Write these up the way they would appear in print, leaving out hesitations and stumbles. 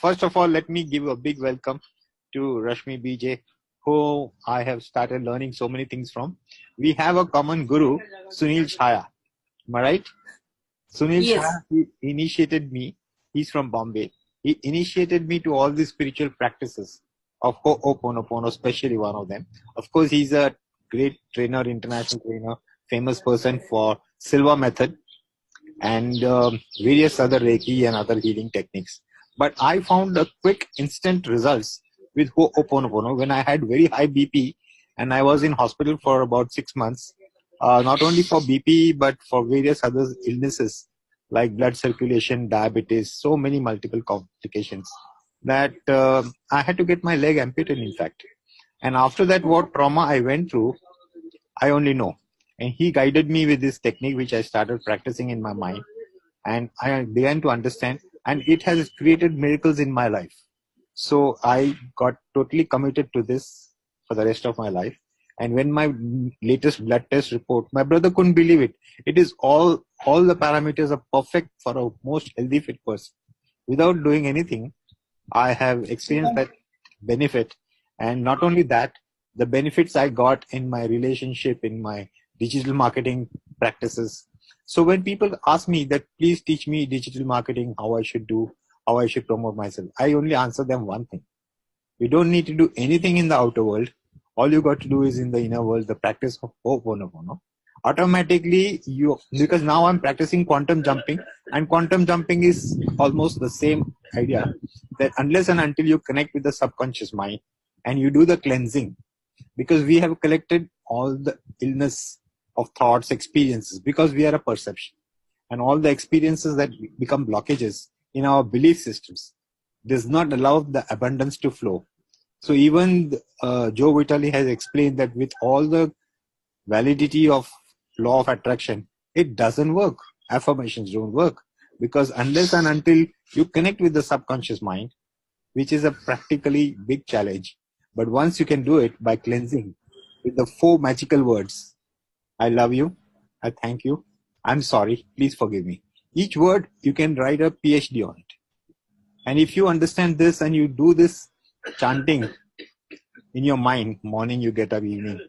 First of all, let me give a big welcome to Rashmi BJ, who I have started learning so many things from. We have a common guru, Sunil Chhaya. Am I right? Sunil Yes. Chhaya, he initiated me. He's from Bombay. He initiated me to all these spiritual practices of Ho'oponopono, especially one of them. Of course, he's a great trainer, international trainer, famous person for Silva method and various other Reiki and other healing techniques. But I found a quick, instant results with Ho'oponopono when I had very high BP and I was in hospital for about 6 months, not only for BP but for various other illnesses like blood circulation, diabetes, so many multiple complications that I had to get my leg amputated, in fact. And after that, what trauma I went through, I only know. And he guided me with this technique, which I started practicing in my mind. And I began to understand, and it has created miracles in my life. So I got totally committed to this for the rest of my life. And when my latest blood test report, my brother couldn't believe it. It is all the parameters are perfect for a most healthy fit person. Without doing anything, I have experienced that benefit. And not only that, the benefits I got in my relationship, in my digital marketing practices. So when people ask me that, please teach me digital marketing, how I should do, how I should promote myself, I only answer them one thing. You don't need to do anything in the outer world. All you got to do is in the inner world, the practice of Ho'oponopono. Automatically, because now I'm practicing quantum jumping, and quantum jumping is almost the same idea that unless and until you connect with the subconscious mind and you do the cleansing, because we have collected all the illness of thoughts, experiences, because we are a perception, and all the experiences that become blockages in our belief systems does not allow the abundance to flow. So even Joe Vitale has explained that with all the validity of law of attraction, it doesn't work. Affirmations don't work because unless and until you connect with the subconscious mind, which is a practically big challenge. But once you can do it by cleansing with the 4 magical words, I love you, I thank you, I'm sorry, please forgive me. Each word you can write a PhD on it. And if you understand this and you do this chanting in your mind, morning you get up, evening,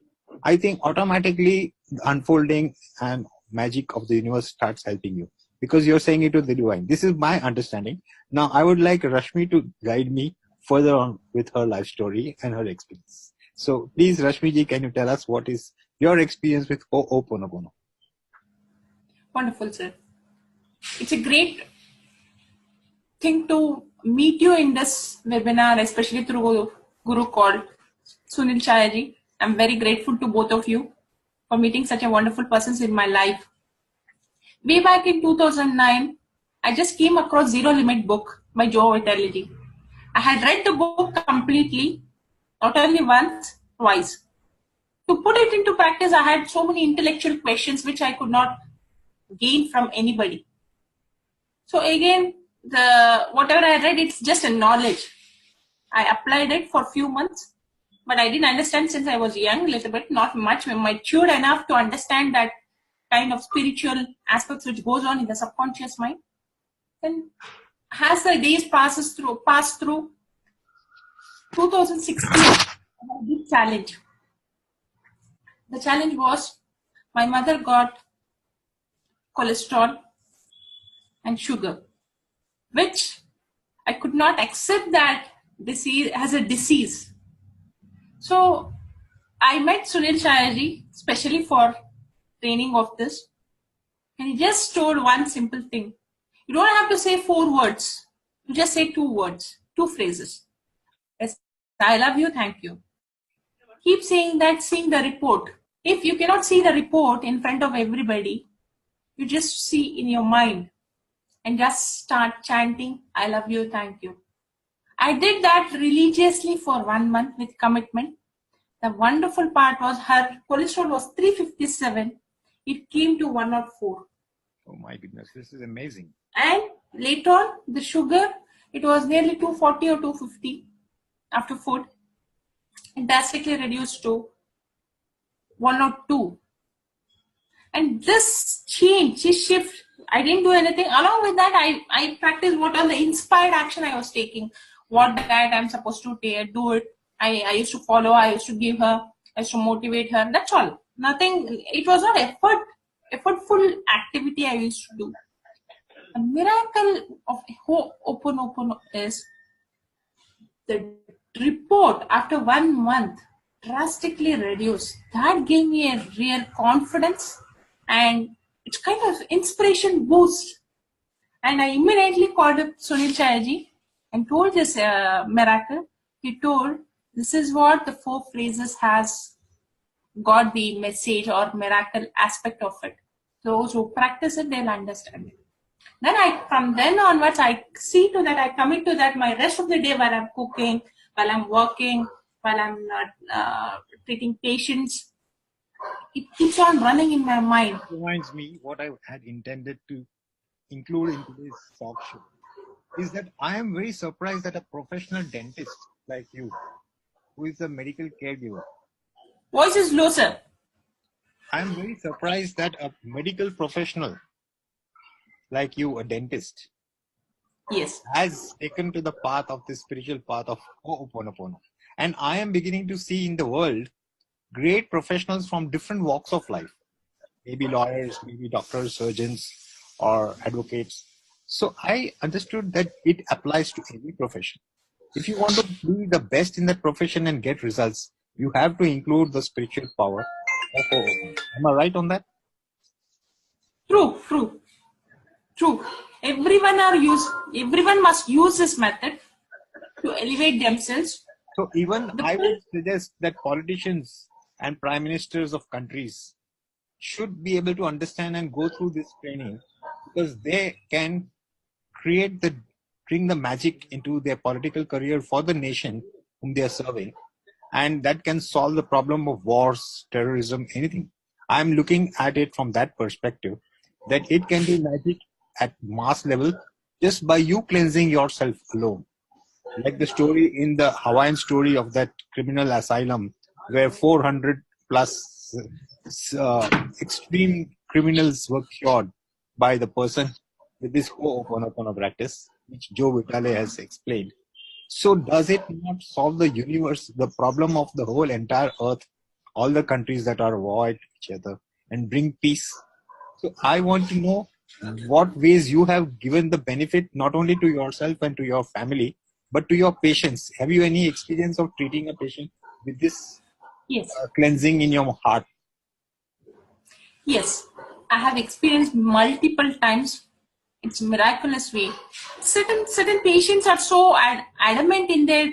I think automatically the unfolding and magic of the universe starts helping you because you're saying it to the divine. This is my understanding. Now I would like Rashmi to guide me further on with her life story and her experience. So please, Rashmi ji, can you tell us what is your experience with Ho'oponopono? Wonderful, sir. It's a great thing to meet you in this webinar, especially through Guru called Sunil Chhaya ji. I'm very grateful to both of you for meeting such a wonderful persons in my life. Way back in 2009, I just came across Zero Limit book by Joe Vitale ji. I had read the book completely, not only once, twice. To put it into practice, I had so many intellectual questions which I could not gain from anybody. So again, whatever I read, it's just a knowledge. I applied it for a few months, but I didn't understand since I was young, a little bit, not much, matured enough to understand that kind of spiritual aspects which goes on in the subconscious mind. Then as the days passed through 2016, I had a big challenge. The challenge was my mother got cholesterol and sugar, which I could not accept that disease as a disease. So I met Sunil Chhaya ji, especially for training of this, and he just told one simple thing. You don't have to say 4 words. You just say 2 words, 2 phrases. Yes, I love you, thank you. Keep saying that, seeing the report. If you cannot see the report in front of everybody, you just see in your mind and just start chanting, I love you, thank you. I did that religiously for 1 month with commitment. The wonderful part was her cholesterol was 357. It came to 104. Oh my goodness, this is amazing. And later on, the sugar, it was nearly 240 or 250 after food. It drastically reduced to 102. And this change, this shift I didn't do anything. Along with that, I practiced what all the inspired action I was taking. What diet I'm supposed to do it. I used to follow. I used to give her. I used to motivate her. That's all. Nothing. It was not effortful activity I used to do. The miracle of Ho'oponopono is the report after 1 month drastically reduced. That gave me a real confidence and it's kind of inspiration boost. And I immediately called up Sunil Chayaji and told this miracle. He told, this is what the 4 phrases has got the message or miracle aspect of it. Those who practice it, they'll understand it. Then from then onwards, I see to that, I commit to that my rest of the day while I'm cooking, while I'm working, while I'm treating patients. It keeps on running in my mind. It reminds me what I had intended to include in today's talk show is that I am very surprised that a professional dentist like you, who is a medical caregiver, Voice is low, sir. I am very surprised that a medical professional like you, a dentist, Yes. has taken to the path of the spiritual path of Ho'oponopono. And I am beginning to see in the world great professionals from different walks of life, maybe lawyers, maybe doctors, surgeons, or advocates. So I understood that it applies to any profession. If you want to be the best in that profession and get results, you have to include the spiritual power of Ho'oponopono. Am I right on that? True. Everyone must use this method to elevate themselves. So even I would suggest that politicians and prime ministers of countries should be able to understand and go through this training because they can bring the magic into their political career for the nation whom they are serving, and that can solve the problem of wars, terrorism, anything. I'm looking at it from that perspective, that it can be magic at mass level just by you cleansing yourself alone. Like the story in the Hawaiian story of that criminal asylum where 400 plus extreme criminals were cured by the person with this Ho'oponopono practice, which Joe Vitale has explained. So does it not solve the universe, the problem of the whole entire earth, all the countries that are at war with each other, and bring peace? So I want to know what ways you have given the benefit not only to yourself and to your family, but to your patients. Have you any experience of treating a patient with this Yes. cleansing in your heart? Yes. I have experienced multiple times. It's miraculous way. Certain patients are so adamant in their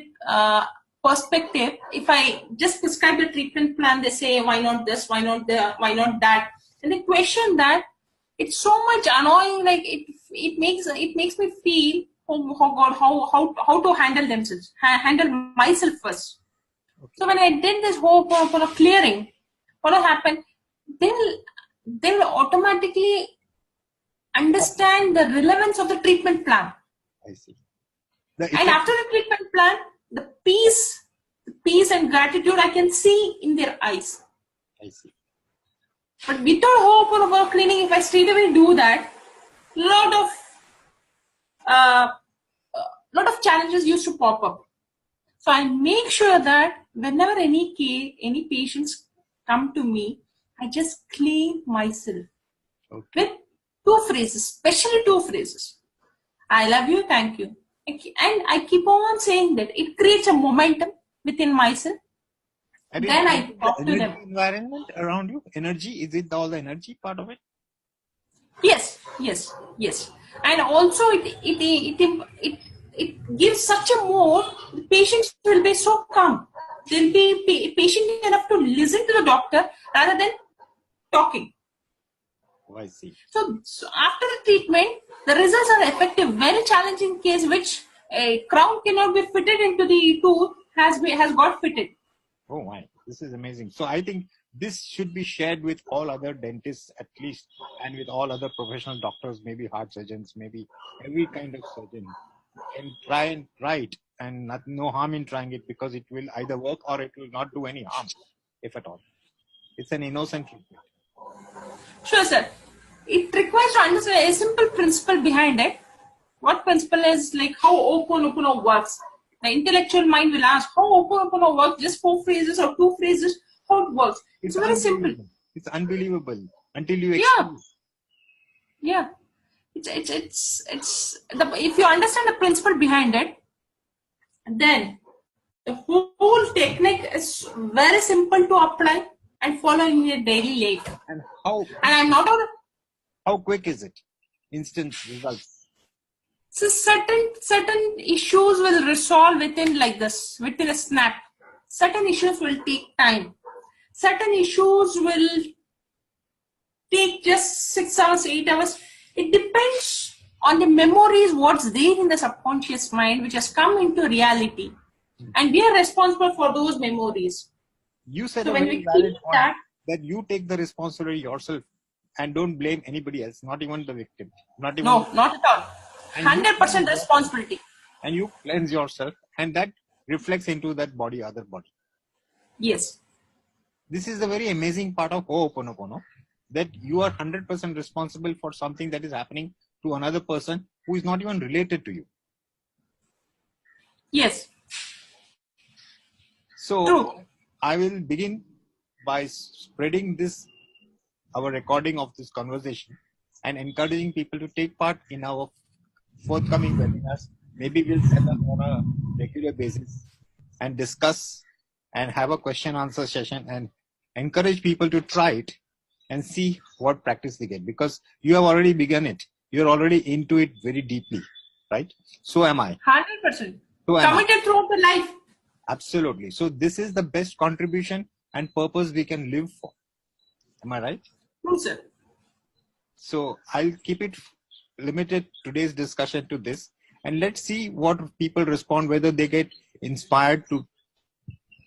perspective. If I just prescribe the treatment plan, they say, why not this, why not that? And they question that. It's so much annoying. Like it makes me feel, oh God, how to handle themselves, handle myself first. Okay. So when I did this whole for clearing, what will happen? They'll automatically understand the relevance of the treatment plan. I see. And after the treatment plan, the peace and gratitude I can see in their eyes. I see. But without Ho'oponopono cleaning, if I straight away do that, lot of challenges used to pop up. So I make sure that whenever any patients come to me, I just clean myself with 2 phrases, especially 2 phrases. I love you, thank you. And I keep on saying that. It creates a momentum within myself. And then I talk to them. Environment around you, energy, is it all the energy part of it? Yes. And also it gives such a mode, the patients will be so calm. They'll be patient enough to listen to the doctor rather than talking. Oh, I see. So after the treatment, the results are effective. Very challenging case which a crown cannot be fitted into the tooth has got fitted. Oh my, this is amazing. So I think this should be shared with all other dentists at least, and with all other professional doctors, maybe heart surgeons, maybe every kind of surgeon can try it, and no harm in trying it, because it will either work or it will not do any harm, if at all. It's an innocent treatment. Sure, sir. it requires to understand a simple principle behind it. What principle is like how Ho'oponopono works. The intellectual mind will ask how Ho'oponopono works, just 4 phrases or 2 phrases, how it works. It's very simple. It's unbelievable until you Yeah. experience. Yeah. If you understand the principle behind it, then the whole technique is very simple to apply and follow in your daily life. And I'm not on. how quick is it? Instant results. So certain issues will resolve within a snap. Certain issues will take time. Certain issues will take just 6 hours, 8 hours. It depends on the memories, what's there in the subconscious mind, which has come into reality. And we are responsible for those memories. You said So a when very we valid keep point that you take the responsibility yourself and don't blame anybody else, not even the victim. Not at all. 100% responsibility. And you cleanse yourself, and that reflects into that other body. Yes. This is the very amazing part of Ho'oponopono, that you are 100% responsible for something that is happening to another person who is not even related to you. Yes. So True. I will begin by spreading our recording of this conversation and encouraging people to take part in our forthcoming webinars. Maybe we'll set up on a regular basis and discuss and have a question answer session and encourage people to try it and see what practice they get, because you have already begun it. You're already into it very deeply, right? So am I. 100%. Committed throughout the life. Absolutely. So this is the best contribution and purpose we can live for. Am I right? True, sir. So I'll keep it limited today's discussion to this, and let's see what people respond, whether they get inspired to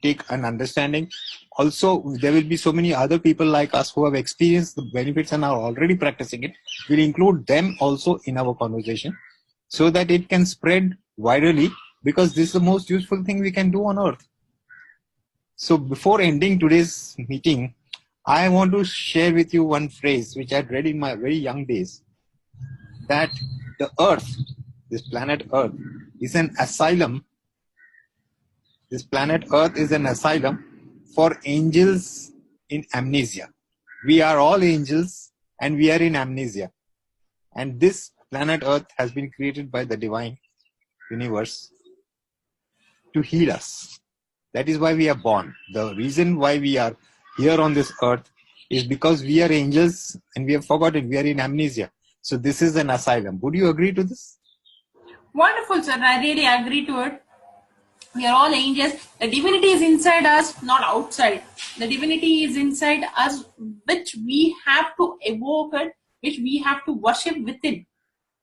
take an understanding. Also, there will be so many other people like us who have experienced the benefits and are already practicing it. We'll include them also in our conversation so that it can spread widely, because this is the most useful thing we can do on earth. So before ending today's meeting, I want to share with you one phrase which I had read in my very young days, that the earth, this planet earth, is an asylum. This planet earth is an asylum for angels in amnesia. We are all angels and we are in amnesia. And this planet earth has been created by the divine universe to heal us. That is why we are born. The reason why we are here on this earth is because we are angels and we have forgotten. We are in amnesia. So this is an asylum. Would you agree to this? Wonderful, sir. I really agree to it. We are all angels. The divinity is inside us, not outside. The divinity is inside us, which we have to evoke it, which we have to worship within,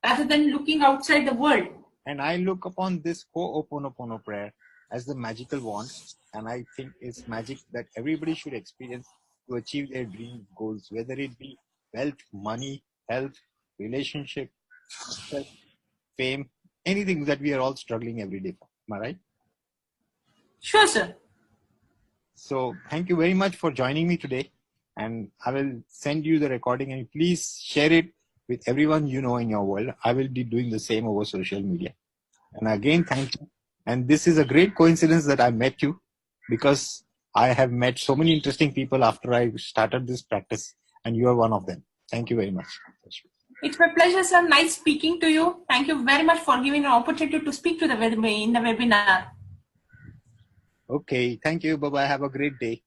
rather than looking outside the world. And I look upon this Ho'oponopono prayer as the magical wand, and I think it's magic that everybody should experience to achieve their dream goals, whether it be wealth, money, health, relationship, success, fame, anything that we are all struggling every day for. Am I right? Sure, sir. So thank you very much for joining me today, and I will send you the recording, and please share it with everyone you know in your world. I will be doing the same over social media. And again, thank you. And this is a great coincidence that I met you, because I have met so many interesting people after I started this practice, and you are one of them. Thank you very much. It's my pleasure, sir. Nice speaking to you. Thank you very much for giving an opportunity to speak to in the webinar. Okay. Thank you. Bye-bye. Have a great day.